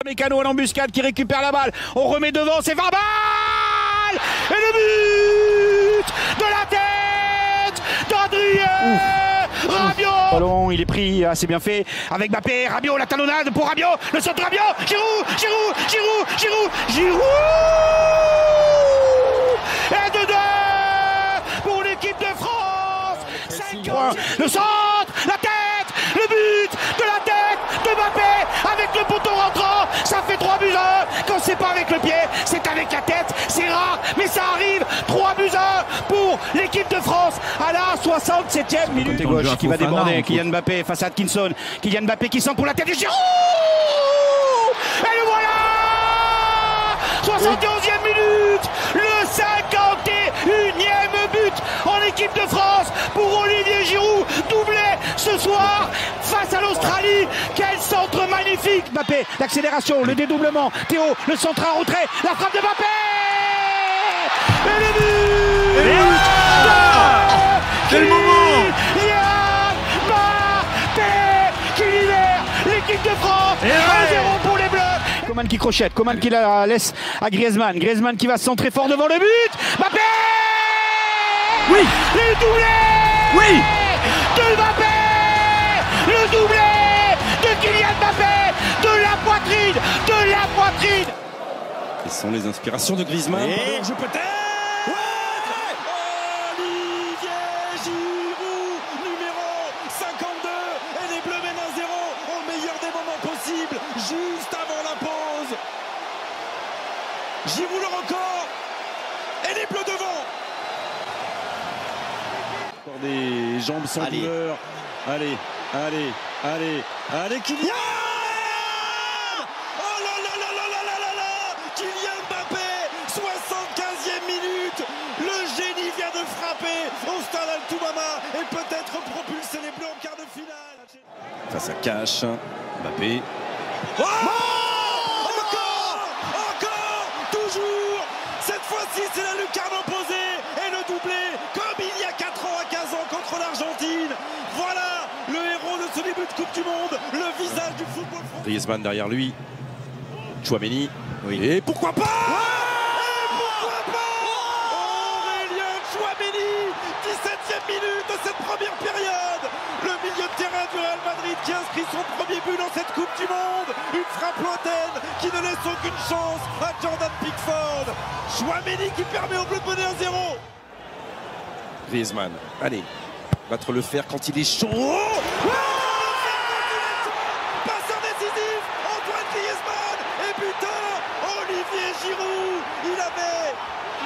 Mécano à l'embuscade qui récupère la balle. On remet devant, c'est Verbal. Et le but de la tête d'Adrien Rabiot. Ballon, il est pris assez bien fait avec Mbappé. Rabiot, la talonnade pour Rabiot. Le centre de Rabiot. Giroud. Et de deux pour l'équipe de France. 5 points. Le centre, la tête, le but de la tête de Mbappé avec le poteau rentrant. Ça fait 3 buts à 1. Quand c'est pas avec le pied, c'est avec la tête. C'est rare, mais ça arrive. 3 buts à 1 pour l'équipe de France à la 67e minute. Côté gauche qui va déborder. Kylian Mbappé face à Atkinson. Kylian Mbappé qui centre pour la tête de Giroud. Et le voilà, 71e minute. Le 51e but en équipe de France pour Olivier Giroud. Doublé ce soir face à l'Australie. Quel centre magnifique. Mbappé, l'accélération, le dédoublement. Théo, le centre en retrait. La frappe de Mbappé. Et le but. Quel moment. Mbappé qui libère l'équipe de France. 1-0 pour les Bleus. Coman qui crochette, Coman qui la laisse à Griezmann. Griezmann qui va se centrer fort devant le but. Mbappé. Oui. Le doublé. Oui. De Mbappé. Le doublé de Kylian Mbappé. De la poitrine. Ce sont les inspirations de Griezmann. Et je peut-être. Olivier Giroud, numéro 52. Et les Bleus mènent 1-0 au meilleur des moments possibles, juste avant la pause. Giroud le record. Et les Bleus devant. Encore des jambes sans douleur. Allez, Kylian. Oh là Kylian Mbappé, 75e minute. Le génie vient de frapper au stade Al-Toumama et peut-être propulser les Bleus en quart de finale. Face à Cash, Mbappé. Oh, encore, toujours. Cette fois-ci, c'est la lucarne opposée et le doublé, comme il y a 4 ans à 15 ans contre l'Argentine. Voilà le héros de ce début de Coupe du Monde, le visage du football français. Griezmann derrière lui, Tchouaméni. Oui. Et pourquoi pas Aurélien Tchouaméni, 17e minute de cette première période. Le milieu de terrain du Real Madrid qui inscrit son premier but dans cette Coupe du Monde. Une frappe lointaine qui ne laisse aucune chance à Jordan Pickford. Tchouaméni qui permet au Bleu de mener 1-0. Griezmann, allez, battre le fer quand il est chaud. Passeur décisif, Antoine Griezmann et buteur, Olivier Giroud. Il avait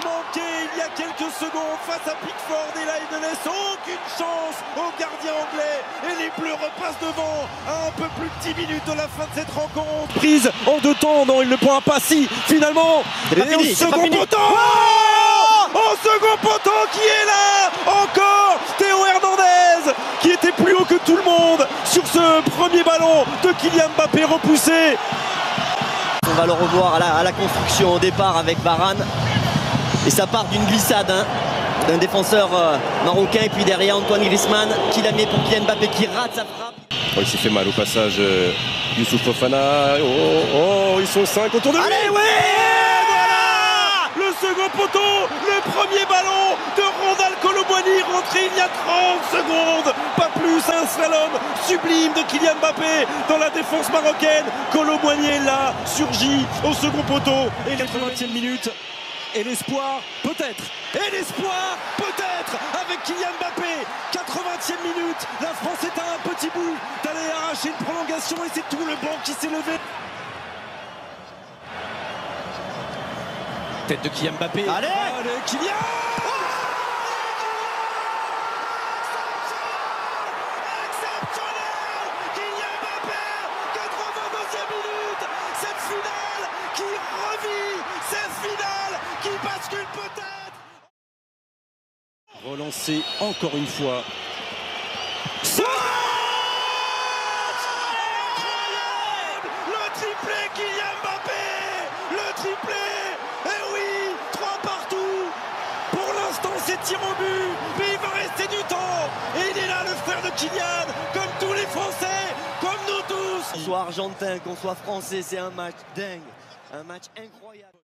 manqué il y a quelques secondes face à Pickford et là il ne laisse aucune chance au gardien anglais. Et les Bleus repassent devant à un peu plus de 10 minutes de la fin de cette rencontre. Prise en 2 temps, non il ne prend pas si finalement. Et au second poteau. Au second poteau qui est là. Encore Théo Hernandez qui était plus haut que tout le monde sur ce premier ballon de Kylian Mbappé repoussé. On va le revoir à la construction au départ avec Varane. Et ça part d'une glissade d'un défenseur marocain. Et puis derrière Antoine Griezmann qui la met pour Kylian Mbappé qui rate sa frappe. Oh, il s'est fait mal au passage. Youssouf Fofana. Oh, ils sont 5 autour de lui. Allez, oui. Le second poteau, le premier ballon de Rondal Colomboigny rentré il y a 30 secondes. Pas plus, un slalom sublime de Kylian Mbappé dans la défense marocaine. Colomboigny est là, surgit au second poteau. Et 80e minute. Et l'espoir, peut-être. Avec Kylian Mbappé. 80e minute. La France est à un petit bout d'aller arracher une prolongation et c'est tout le banc qui s'est levé. Tête de Kylian Mbappé. Allez Kylian. Exceptionnel Kylian Mbappé, 82e minute. Cette finale qui revit, cette finale qui bascule peut-être. Relancé encore une fois. Incroyable. Le triplé Kylian Mbappé. Le triplé. Eh oui, 3 partout. Pour l'instant, c'est tir au but, mais il va rester du temps. Et il est là, le frère de Kylian, comme tous les Français, comme nous tous. soit argentin, qu'on soit français, c'est un match dingue, un match incroyable.